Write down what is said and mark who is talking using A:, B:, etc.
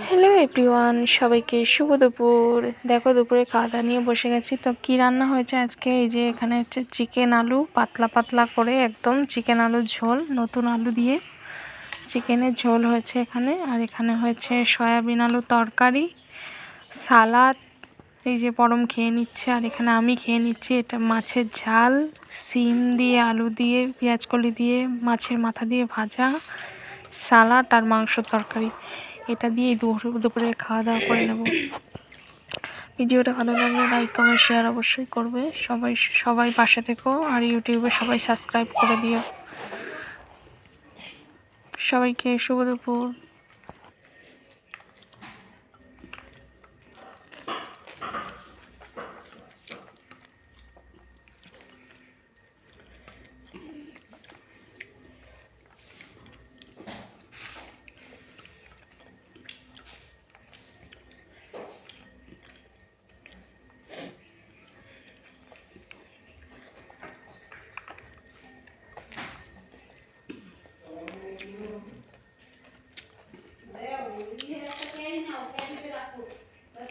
A: Hello everyone, সবাইকে শুভ দুপুর। দেখো দুপুরে খাওয়া দাওয়া নিয়ে বসে গেছি। তো কি রান্না হয়েছে আজকে, এই যে এখানে হচ্ছে চিকেন আলু, পাতলা পাতলা করে একদম চিকেন আলুর ঝোল, নতুন আলু দিয়ে চিকেনের ঝোল হয়েছে এখানে। আর এখানে হয়েছে সয়াবিন আলু তরকারি, সালাড, এই যে পরম খেয়ে নিচ্ছে আর এখানে আমি খেয়ে নিচ্ছি। এটা মাছের ঝাল, সিম দিয়ে, আলু দিয়ে, পেঁয়াজ কলি দিয়ে, মাছের মাথা দিয়ে ভাজা, সালাড আর মাংসর তরকারি। এটা দিয়ে দুপুরে খাওয়া দাওয়া করে নেব। ভিডিওটা ভালো লাগলে লাইক কমেন্ট শেয়ার অবশ্যই করবে। সবাই পাশে থেকো আর ইউটিউবে সবাই সাবস্ক্রাইব করে দিও। সবাইকে শুভ দুপুর।